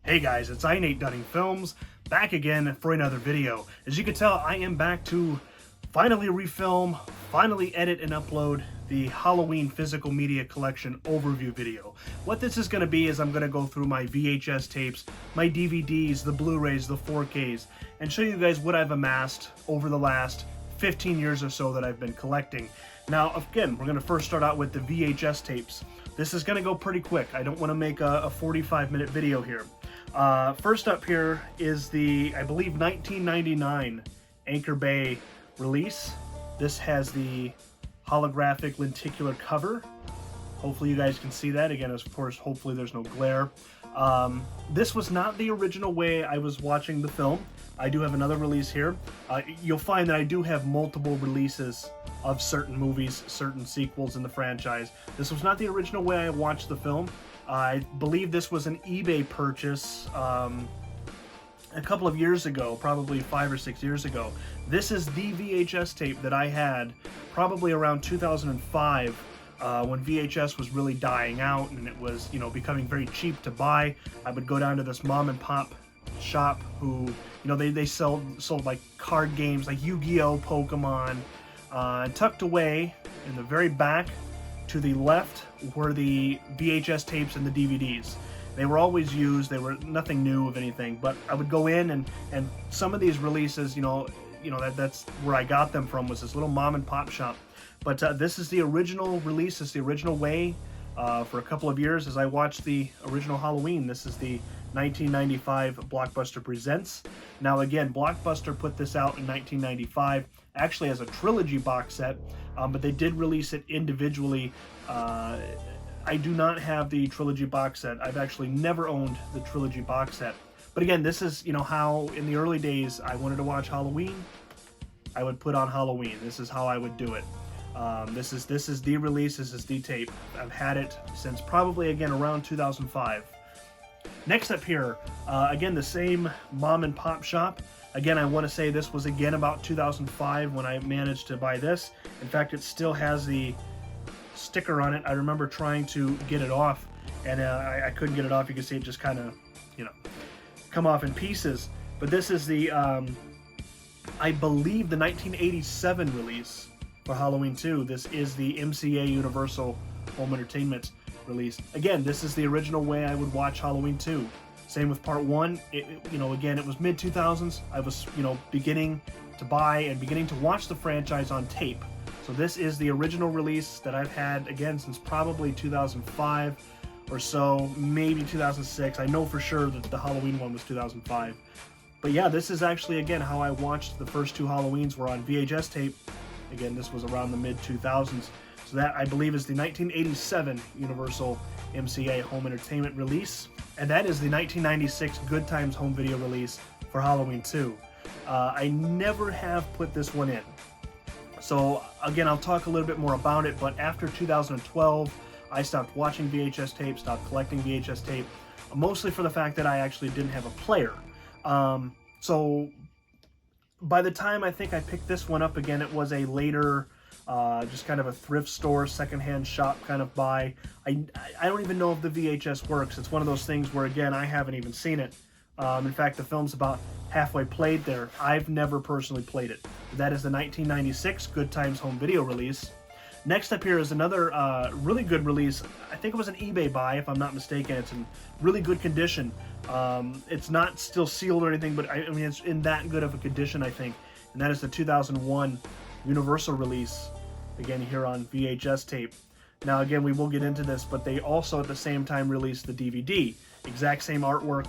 Hey guys, it's NateDunningFilms, back again for another video. As you can tell, I am back to finally refilm, finally edit and upload the Halloween physical media collection overview video. What this is going to be is I'm going to go through my VHS tapes, my DVDs, the Blu-rays, the 4Ks, and show you guys what I've amassed over the last 15 years or so that I've been collecting. Now, again, we're going to first start out with the VHS tapes. This is going to go pretty quick. I don't want to make a 45-minute video here. First up here is the, I believe, 1999 Anchor Bay release. This has the holographic lenticular cover. Hopefully you guys can see that. Again, of course, hopefully there's no glare. This was not the original way I was watching the film. I do have another release here. You'll find that I do have multiple releases of certain movies, certain sequels in the franchise. This was not the original way I watched the film. I believe this was an eBay purchase a couple of years ago, probably 5 or 6 years ago. This is the VHS tape that I had probably around 2005 when VHS was really dying out and it was, becoming very cheap to buy. I would go down to this mom and pop shop who, they sold like card games like Yu-Gi-Oh, Pokemon, tucked away in the very back to the left were the VHS tapes and the DVDs. They were always used. They were nothing new of anything, but I would go in and some of these releases, that's where I got them from, was this little mom and pop shop. But this is the original release. It's the original way. For a couple of years as I watched the original Halloween. This is the 1995 Blockbuster Presents. Now again, Blockbuster put this out in 1995, actually as a trilogy box set, but they did release it individually. I do not have the trilogy box set. I've actually never owned the trilogy box set. But again, this is, how in the early days I wanted to watch Halloween. I would put on Halloween. This is how I would do it. This is the release. This is the tape. I've had it since probably, again, around 2005. Next up here, again, the same mom and pop shop. Again, I want to say this was again about 2005 when I managed to buy this. In fact, it still has the sticker on it. I remember trying to get it off, and I couldn't get it off. You can see it just kind of, come off in pieces. But this is the, I believe, the 1987 release for Halloween 2. This is the MCA Universal Home Entertainment release. Again, this is the original way I would watch Halloween 2. Same with part 1. Again, it was mid-2000s. I was, beginning to buy and beginning to watch the franchise on tape. So this is the original release that I've had, again, since probably 2005 or so, maybe 2006. I know for sure that the Halloween one was 2005. But yeah, this is actually, again, how I watched the first two Halloweens were on VHS tape. Again, this was around the mid-2000s. So that, I believe, is the 1987 Universal MCA Home Entertainment release. And that is the 1996 Good Times Home Video release for Halloween 2. I never have put this one in. So, again, I'll talk a little bit more about it, but after 2012, I stopped watching VHS tape, stopped collecting VHS tape, mostly for the fact that I actually didn't have a player. So, by the time I think I picked this one up again, it was a later, just kind of a thrift store, secondhand shop kind of buy. I don't even know if the VHS works. It's one of those things where, again, I haven't even seen it. In fact, the film's about halfway played there. I've never personally played it. That is the 1996 Good Times Home Video release. Next up here is another really good release. I think it was an eBay buy, if I'm not mistaken. It's in really good condition. It's not still sealed or anything, but I mean, it's in that good of a condition, I think. And that is the 2001 Universal release, again, here on VHS tape. Now, again, we will get into this, but they also at the same time released the DVD. Exact same artwork.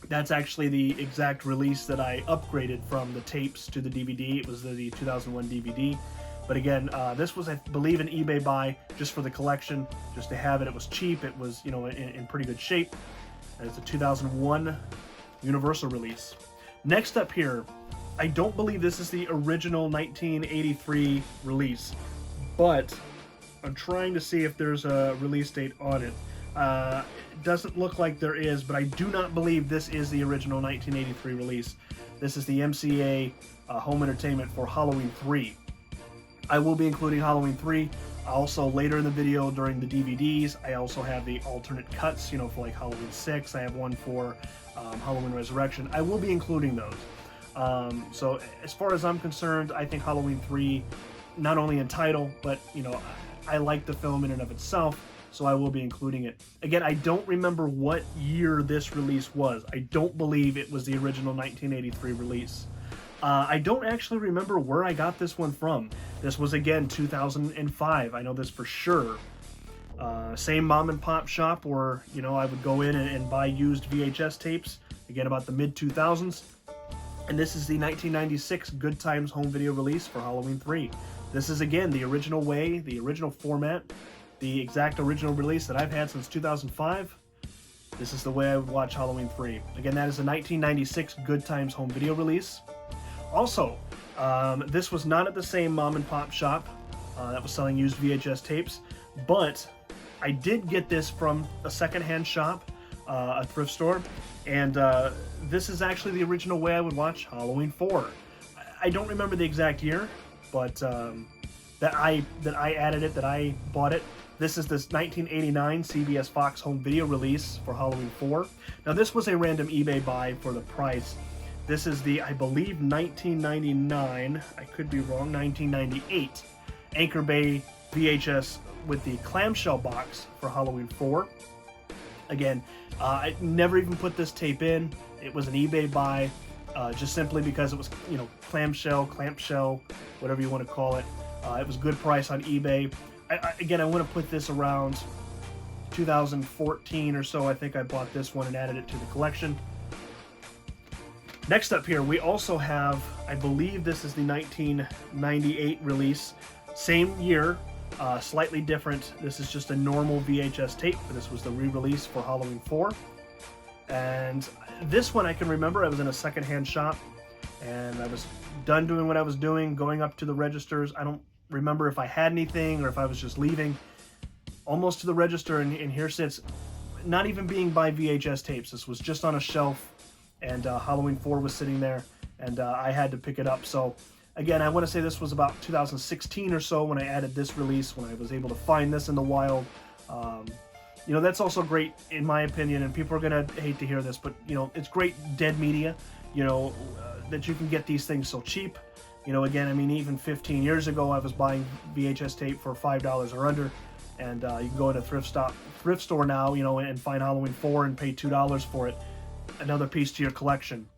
That's actually the exact release that I upgraded from the tapes to the DVD. It was the 2001 DVD. But again, this was, I believe, an eBay buy just for the collection, just to have it. It was cheap. It was, in pretty good shape. And it's a 2001 Universal release. Next up here, I don't believe this is the original 1983 release, but I'm trying to see if there's a release date on it. It doesn't look like there is, but I do not believe this is the original 1983 release. This is the MCA Home Entertainment for Halloween 3. I will be including Halloween 3. Also, later in the video during the DVDs, I also have the alternate cuts, you know, for like Halloween 6. I have one for Halloween Resurrection. I will be including those. So as far as I'm concerned, I think Halloween 3, not only in title, but, you know, I like the film in and of itself, so I will be including it. Again, I don't remember what year this release was. I don't believe it was the original 1983 release. I don't actually remember where I got this one from. This was, again, 2005. I know this for sure. Same mom and pop shop where, you know, I would go in and buy used VHS tapes, again, about the mid-2000s. And this is the 1996 Good Times home video release for Halloween 3. This is, again, the original way, the original format, the exact original release that I've had since 2005. This is the way I would watch Halloween 3. Again, that is the 1996 Good Times home video release. Also, this was not at the same mom and pop shop that was selling used VHS tapes, but I did get this from a secondhand shop, a thrift store, and this is actually the original way I would watch Halloween 4. I don't remember the exact year, but that I added it, that I bought it. This is this 1989 CBS Fox home video release for Halloween 4. Now this was a random eBay buy for the price. This is the, I believe, 1999, I could be wrong, 1998 Anchor Bay VHS with the clamshell box for Halloween 4. Again, I never even put this tape in. It was an eBay buy, just simply because it was, you know, clamshell, whatever you want to call it. It was a good price on eBay. Again, I want to put this around 2014 or so. I think I bought this one and added it to the collection. Next up here, we also have, I believe this is the 1998 release. Same year, slightly different. This is just a normal VHS tape, but this was the re-release for Halloween 4. And this one I can remember, I was in a secondhand shop, and I was done doing what I was doing, going up to the registers. I don't remember if I had anything or if I was just leaving. Almost to the register, and here sits, not even being by VHS tapes. This was just on a shelf, and Halloween 4 was sitting there, and I had to pick it up. So again, I want to say this was about 2016 or so when I added this release, when I was able to find this in the wild. You know, that's also great in my opinion, and people are gonna hate to hear this, but you know, it's great dead media, you know, that you can get these things so cheap. You know, again, I mean, even 15 years ago, I was buying VHS tape for $5 or under, and you can go in a thrift store now, you know, and find Halloween 4 and pay $2 for it. Another piece to your collection.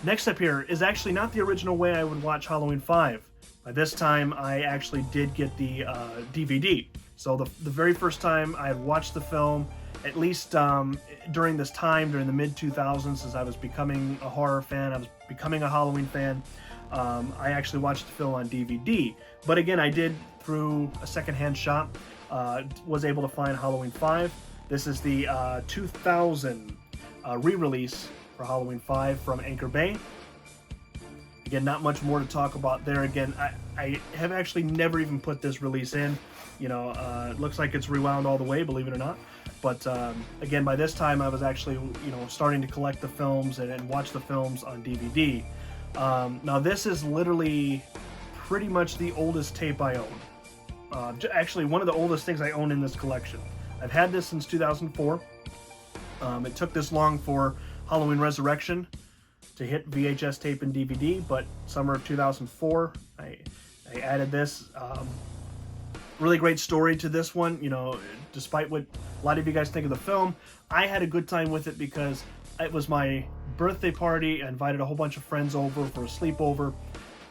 Next up here is actually not the original way I would watch Halloween 5. By this time, I actually did get the DVD. So the very first time I had watched the film, at least during this time, during the mid-2000s, as I was becoming a horror fan, I was becoming a Halloween fan, I actually watched the film on DVD. But again, I did, through a secondhand shop, was able to find Halloween 5. This is the 2000 re-release for Halloween 5 from Anchor Bay. Again, not much more to talk about there. Again, I have actually never even put this release in. You know, it looks like it's rewound all the way, believe it or not. But again, by this time I was actually, you know, starting to collect the films and watch the films on DVD. Now this is literally pretty much the oldest tape I own. Actually, one of the oldest things I own in this collection. I've had this since 2004. It took this long for Halloween Resurrection to hit VHS tape and DVD, but summer of 2004, I added this. Really great story to this one. You know, despite what a lot of you guys think of the film, I had a good time with it because it was my birthday party. I invited a whole bunch of friends over for a sleepover.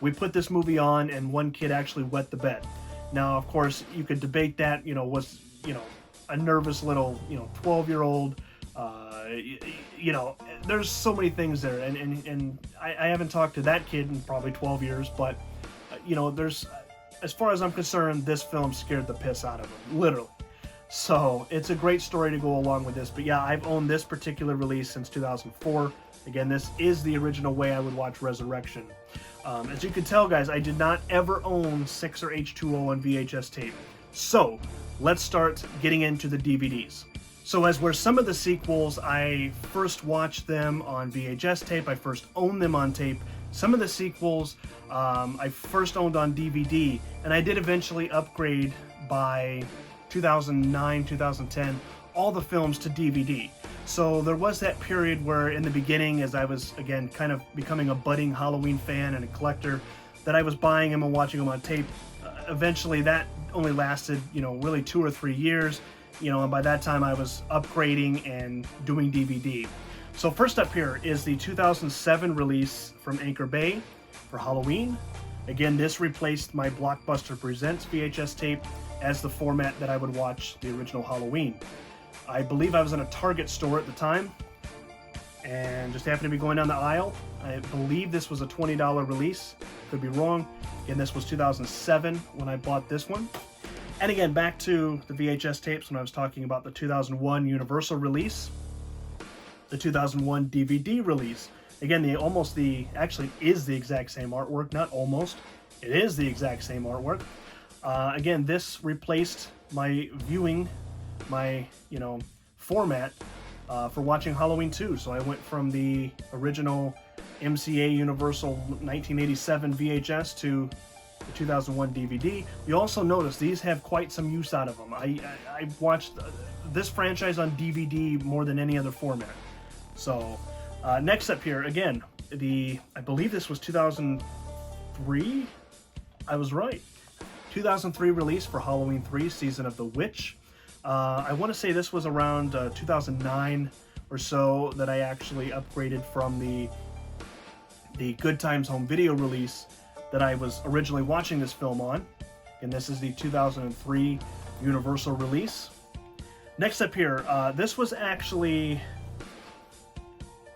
We put this movie on, and one kid actually wet the bed. Now, of course, you could debate that, you know, was, you know, a nervous little, you know, 12-year-old, you know, there's so many things there, and I haven't talked to that kid in probably 12 years, but, you know, there's, as far as I'm concerned, this film scared the piss out of him, literally. So, it's a great story to go along with this, but yeah, I've owned this particular release since 2004. Again, this is the original way I would watch Resurrection. As you can tell, guys, I did not ever own 6 or H2O on VHS tape. So, let's start getting into the DVDs. So as where some of the sequels, I first watched them on VHS tape, I first owned them on tape, Some of the sequels I first owned on DVD, and I did eventually upgrade by 2009, 2010, all the films to DVD. So there was that period where in the beginning, as I was, again, kind of becoming a budding Halloween fan and a collector, that I was buying them and watching them on tape. Eventually that only lasted, really 2 or 3 years, and by that time I was upgrading and doing DVD. So first up here is the 2007 release from Anchor Bay for Halloween. Again, this replaced my Blockbuster Presents VHS tape as the format that I would watch the original Halloween. I believe I was in a Target store at the time and just happened to be going down the aisle. I believe this was a $20 release. Could be wrong. Again, this was 2007 when I bought this one. And again, back to the VHS tapes when I was talking about the 2001 Universal release, the 2001 DVD release. Again, actually is the exact same artwork, not almost. It is the exact same artwork. Again, this replaced my viewing, my format for watching Halloween 2. So I went from the original MCA Universal 1987 VHS to the 2001 DVD. You also notice these have quite some use out of them. I watched this franchise on DVD more than any other format. So next up here, again, I believe this was 2003. I was right. 2003 release for Halloween 3, Season of the Witch. I want to say this was around 2009 or so that I actually upgraded from the Good Times Home Video release that I was originally watching this film on. And this is the 2003 Universal release. Next up here, this was actually,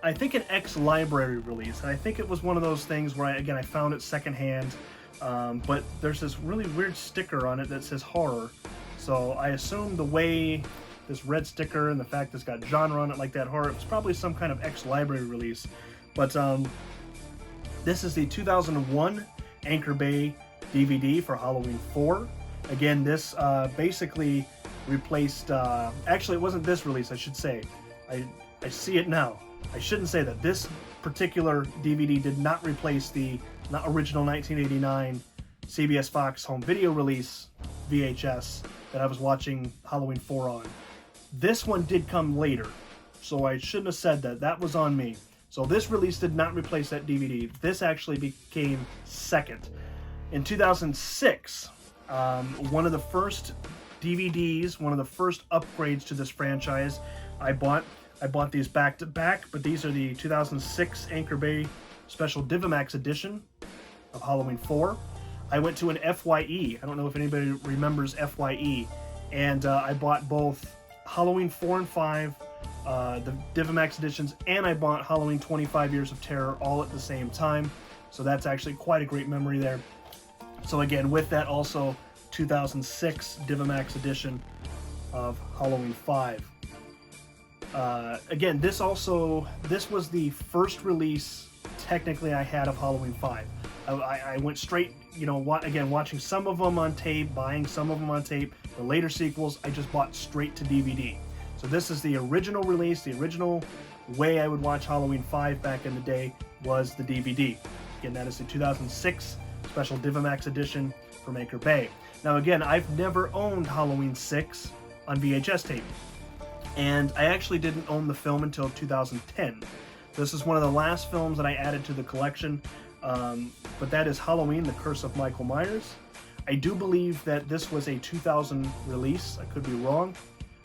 I think, an ex-library release. And I think it was one of those things where, I found it secondhand. But there's this really weird sticker on it that says horror. So I assume the way this red sticker and the fact that it's got genre on it like that, horror, it was probably some kind of ex-library release. But this is the 2001 Anchor Bay DVD for Halloween 4. Again, this basically replaced, actually it wasn't this release, I should say. I see it now. I shouldn't say that. This particular DVD did not replace the original 1989 CBS Fox home video release VHS that I was watching Halloween 4 on. This one did come later, so I shouldn't have said that. That was on me. So this release did not replace that DVD. This actually became second. In 2006, one of the first DVDs, one of the first upgrades to this franchise, I bought these back to back, but these are the 2006 Anchor Bay Special Divimax edition of Halloween 4. I went to an FYE. I don't know if anybody remembers FYE. And I bought both Halloween 4 and 5, the Divimax editions, and I bought Halloween 25 Years of Terror all at the same time. So that's actually quite a great memory there. So again, with that also 2006 Divimax edition of Halloween 5. Again, this was the first release technically I had of Halloween 5. I went straight, again, watching some of them on tape, buying some of them on tape. The later sequels, I just bought straight to DVD. So this is the original release. The original way I would watch Halloween 5 back in the day was the DVD. Again, that is the 2006 Special Divimax edition from Anchor Bay. Now again, I've never owned Halloween 6 on VHS tape. And I actually didn't own the film until 2010. This is one of the last films that I added to the collection. But that is Halloween, The Curse of Michael Myers. I do believe that this was a 2000 release. I could be wrong.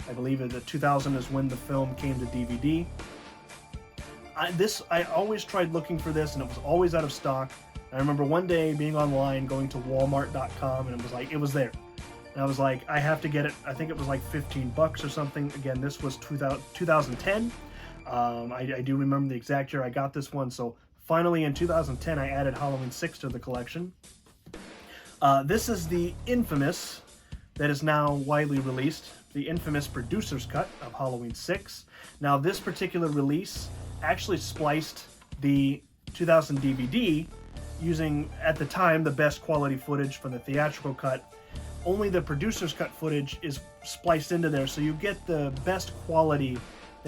I believe that 2000 is when the film came to DVD. I always tried looking for this, and it was always out of stock. I remember one day being online, going to Walmart.com, and it was there. And I was like, I have to get it. I think it was like $15 or something. Again, this was 2010. I do remember the exact year I got this one. So finally in 2010, I added Halloween 6 to the collection. This is the infamous, that is now widely released, the infamous producer's cut of Halloween 6. Now this particular release actually spliced the 2000 DVD using, at the time, the best quality footage from the theatrical cut. Only the producer's cut footage is spliced into there, so you get the best quality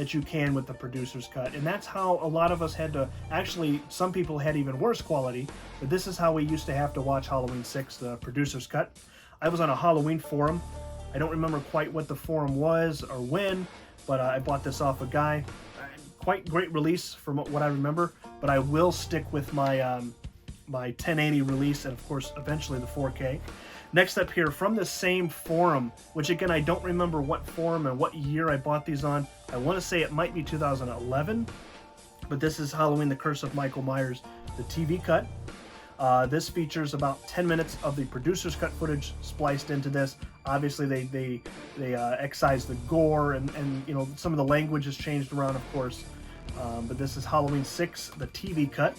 that you can with the producer's cut. And that's how a lot of us had to, actually some people had even worse quality, but this is how we used to have to watch Halloween 6, the producer's cut. I was on a Halloween forum. I don't remember quite what the forum was or when, but I bought this off a guy. Quite great release from what I remember, but I will stick with my my 1080 release and of course eventually the 4K. Next up here, from the same forum, which again I don't remember what forum and what year I bought these on. I want to say it might be 2011, but this is Halloween the Curse of Michael Myers, the TV cut. This features about 10 minutes of the producer's cut footage spliced into this. Obviously they excise the gore and you know, some of the language is changed around, of course. But this is Halloween 6, the TV cut.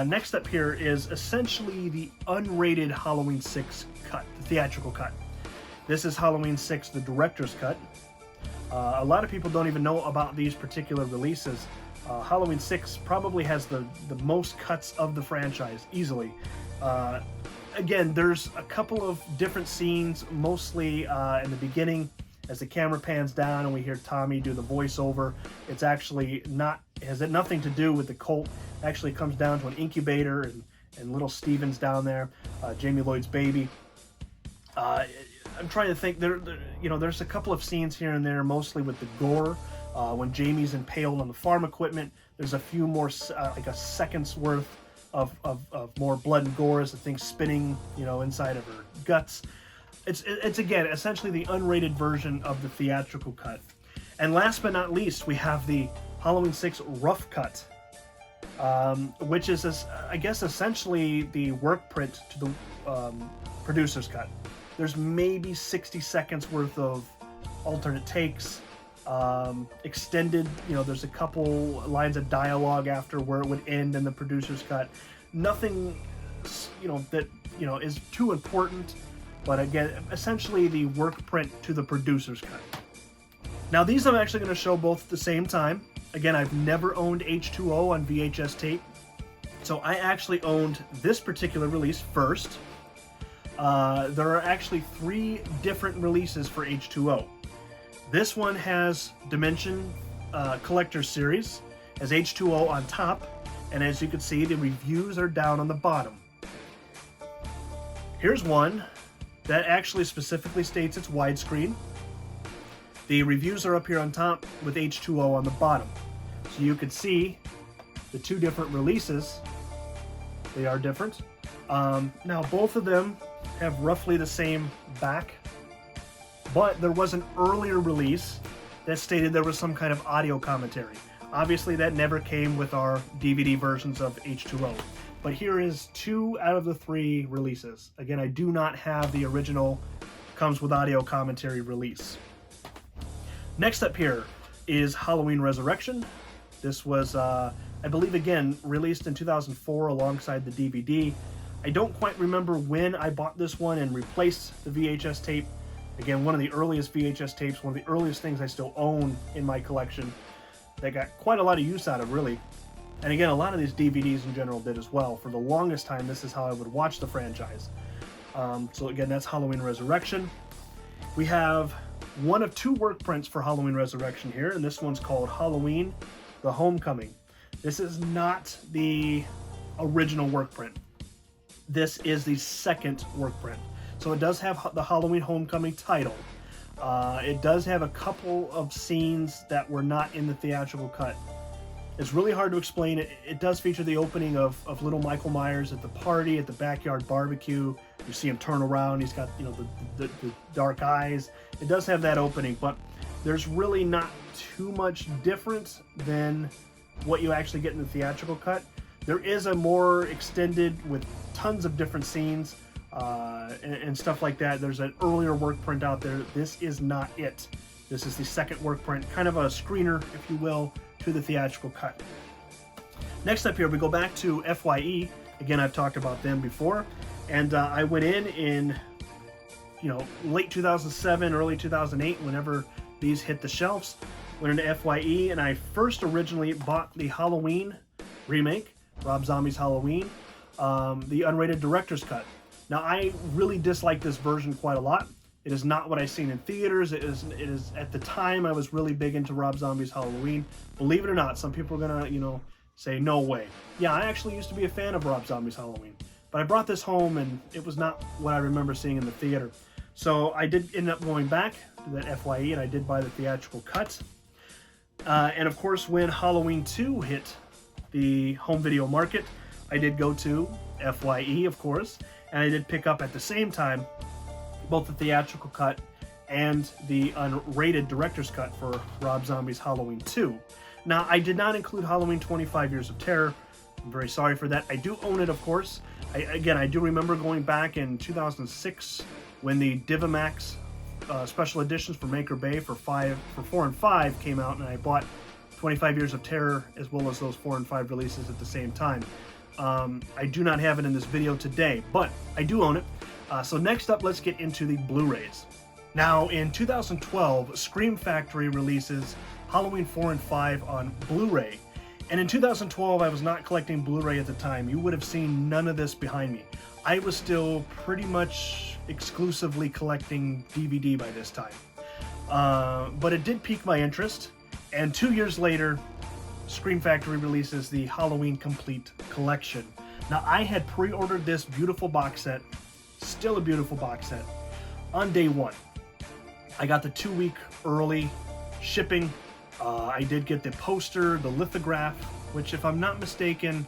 Next up here is essentially the unrated Halloween 6 cut, the theatrical cut. This is Halloween 6, the director's cut. A lot of people don't even know about these particular releases. Halloween 6 probably has the most cuts of the franchise, easily. Again, there's a couple of different scenes, mostly in the beginning, as the camera pans down and we hear Tommy do the voiceover. It's actually not, has nothing to do with the cult. It actually comes down to an incubator and little Steven's down there, Jamie Lloyd's baby. I'm trying to think, you know, there's a couple of scenes here and there, mostly with the gore. When Jamie's impaled on the farm equipment, there's a few more, like a second's worth of more blood and gore as the thing's spinning, you know, inside of her guts. It's again, essentially the unrated version of the theatrical cut. And last but not least, we have the Halloween 6 rough cut, which is, I guess, essentially the work print to the producer's cut. There's maybe 60 seconds worth of alternate takes, extended, you know, there's a couple lines of dialogue after where it would end in the producer's cut. Nothing, you know, that, you know, is too important, but again, essentially the work print to the producer's cut. Now these I'm actually going to show both at the same time. Again, I've never owned H2O on VHS tape, so I actually owned this particular release first. There are actually 3 different releases for H2O. This one has Dimension Collector's Series, has H2O on top, and as you can see, the reviews are down on the bottom. Here's one that actually specifically states it's widescreen. The reviews are up here on top with H2O on the bottom. So you can see the 2 different releases. They are different. Now both of them have roughly the same back, but there was an earlier release that stated there was some kind of audio commentary. Obviously that never came with our DVD versions of H2O. But here is 2 out of the 3 releases. Again, I do not have the original comes with audio commentary release. Next up here is Halloween Resurrection. This was, I believe, again, released in 2004 alongside the DVD. I don't quite remember when I bought this one and replaced the VHS tape. Again, one of the earliest VHS tapes, one of the earliest things I still own in my collection that got quite a lot of use out of, really. And again, a lot of these DVDs in general did as well. For the longest time, this is how I would watch the franchise. So again, that's Halloween Resurrection. We have one of 2 work prints for Halloween Resurrection here, and this one's called Halloween the Homecoming. This is not the original work print. This is the second work print. So it does have the Halloween Homecoming title. It does have a couple of scenes that were not in the theatrical cut. It's really hard to explain. It does feature the opening of little Michael Myers at the party, at the backyard barbecue. You see him turn around. He's got, you know, the dark eyes. It does have that opening, but there's really not too much different than what you actually get in the theatrical cut. There is a more extended with tons of different scenes and stuff like that. There's an earlier work print out there. This is not it. This is the second work print, kind of a screener, if you will, to the theatrical cut. Next up here, we go back to FYE. Again, I've talked about them before, and I went in, you know, late 2007, early 2008, whenever these hit the shelves. Went into FYE, and I first originally bought the Halloween remake, Rob Zombie's Halloween, the unrated director's cut. Now, I really dislike this version quite a lot. It is not what I seen in theaters. It is at the time I was really big into Rob Zombie's Halloween. Believe it or not, some people are gonna, say no way. Yeah, I actually used to be a fan of Rob Zombie's Halloween, but I brought this home and it was not what I remember seeing in the theater. So I did end up going back to that FYE, and I did buy the theatrical cut. And of course, when Halloween 2 hit the home video market, I did go to FYE, of course, and I did pick up at the same time both the theatrical cut and the unrated director's cut for Rob Zombie's Halloween 2. Now, I did not include Halloween 25 Years of Terror. I'm very sorry for that. I do own it, of course. I do remember going back in 2006 when the Divimax special editions for Maker Bay for 4 and 5 came out, and I bought 25 Years of Terror as well as those 4 and 5 releases at the same time. I do not have it in this video today, but I do own it. So next up, let's get into the Blu-rays. Now, in 2012, Scream Factory releases Halloween 4 and 5 on Blu-ray. And in 2012, I was not collecting Blu-ray at the time. You would have seen none of this behind me. I was still pretty much exclusively collecting DVD by this time. But it did pique my interest. And 2 years later, Scream Factory releases the Halloween Complete Collection. Now, I had pre-ordered this beautiful box set, still a beautiful box set, on day one. I got the 2-week early shipping. I did get the poster, the lithograph, which, if I'm not mistaken,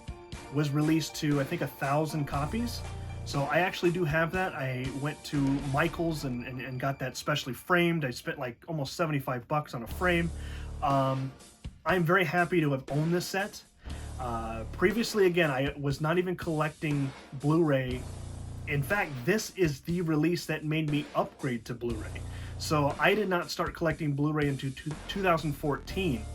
was released to, I think, 1,000 copies. So I actually do have that. I went to Michael's and got that specially framed. I spent like almost $75 on a frame. I'm very happy to have owned this set. Previously, again, I was not even collecting Blu-ray. In fact, this is the release that made me upgrade to Blu-ray. So I did not start collecting Blu-ray until 2014.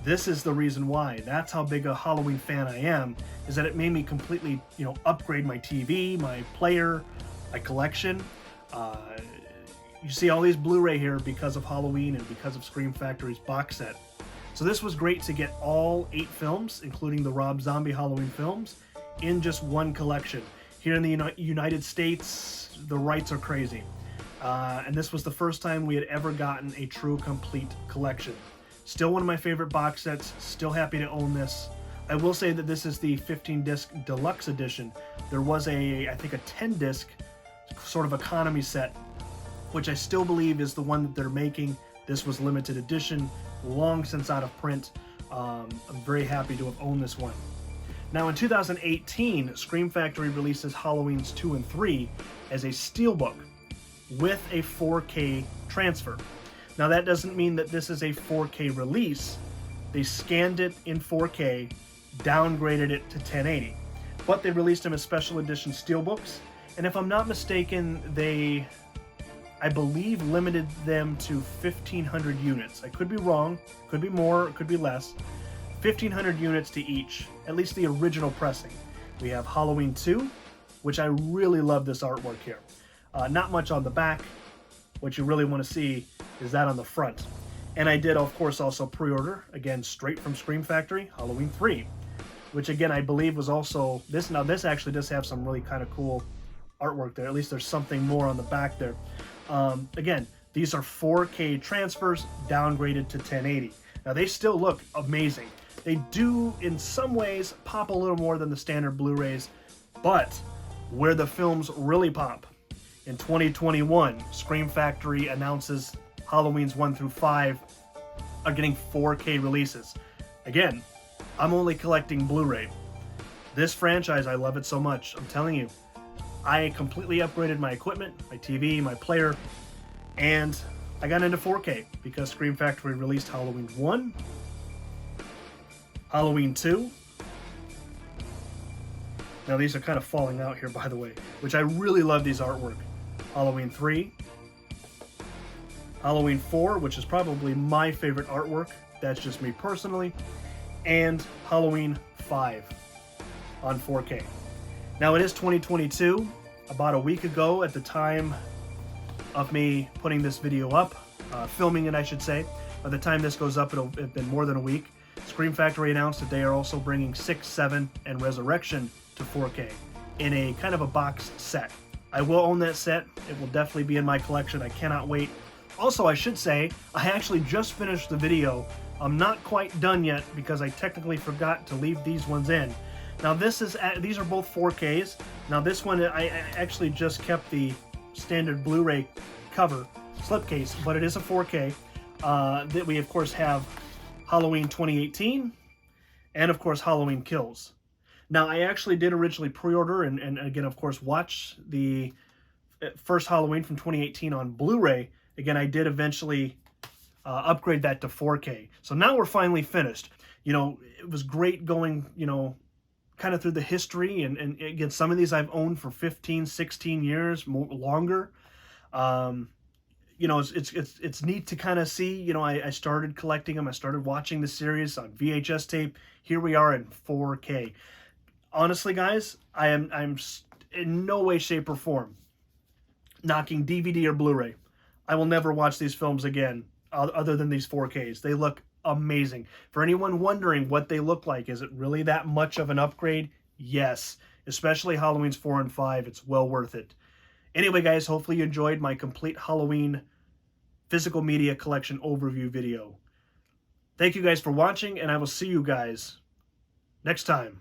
This is the reason why. That's how big a Halloween fan I am, is that it made me completely, upgrade my TV, my player, my collection. You see all these Blu-ray here because of Halloween and because of Scream Factory's box set. So this was great to get all 8 films, including the Rob Zombie Halloween films, in just one collection. Here in the United States, the rights are crazy. And this was the first time we had ever gotten a true complete collection. Still one of my favorite box sets, still happy to own this. I will say that this is the 15-disc deluxe edition. There was I think a 10-disc sort of economy set, which I still believe is the one that they're making. This was limited edition, long since out of print. I'm very happy to have owned this one. Now in 2018, Scream Factory releases Halloweens 2 and 3 as a steelbook with a 4K transfer. Now that doesn't mean that this is a 4K release. They scanned it in 4K, downgraded it to 1080. But they released them as special edition steelbooks. And if I'm not mistaken, I believe, limited them to 1,500 units. I could be wrong, could be more, it could be less. 1,500 units to each, at least the original pressing. We have Halloween 2, which I really love this artwork here. Not much on the back. What you really want to see is that on the front. And I did, of course, also pre-order, again, straight from Scream Factory, Halloween 3, which again, I believe was also this. Now this actually does have some really kind of cool artwork there. At least there's something more on the back there. Again, these are 4K transfers downgraded to 1080. Now they still look amazing. They do, in some ways, pop a little more than the standard Blu-rays, but where the films really pop, in 2021, Scream Factory announces Halloweens 1 through 5 are getting 4K releases. Again, I'm only collecting Blu-ray. This franchise, I love it so much. I'm telling you, I completely upgraded my equipment, my TV, my player, and I got into 4K because Scream Factory released Halloween 1, Halloween 2. Now these are kind of falling out here, by the way, which I really love these artwork. Halloween 3, Halloween 4, which is probably my favorite artwork. That's just me personally. And Halloween 5 on 4K. Now it is 2022, about a week ago at the time of me putting this video up, filming it I should say. By the time this goes up, it'll have been more than a week. Scream Factory announced that they are also bringing 6, 7, and Resurrection to 4K in a kind of a box set. I will own that set. It will definitely be in my collection. I cannot wait. Also, I should say, I actually just finished the video. I'm not quite done yet because I technically forgot to leave these ones in. Now these are both 4Ks. Now this one, I actually just kept the standard Blu-ray cover slipcase, but it is a 4K. That we of course have Halloween 2018 and of course Halloween Kills. Now I actually did originally pre-order and again of course watch the first Halloween from 2018 on Blu-ray. Again, I did eventually upgrade that to 4K. So now we're finally finished. You know, it was great going, you know, kind of through the history, and again, some of these I've owned for 15, 16 years, longer. You know, it's neat to kind of see, you know, I started collecting them. I started watching the series on VHS tape. Here we are in 4K. Honestly, guys, I'm in no way, shape, or form knocking DVD or Blu-ray. I will never watch these films again other than these 4Ks. They look amazing. For anyone wondering what they look like, is it really that much of an upgrade? Yes, especially Halloween's 4 and 5. It's well worth it. Anyway, guys, hopefully you enjoyed my complete Halloween physical media collection overview video. Thank you guys for watching, and I will see you guys next time.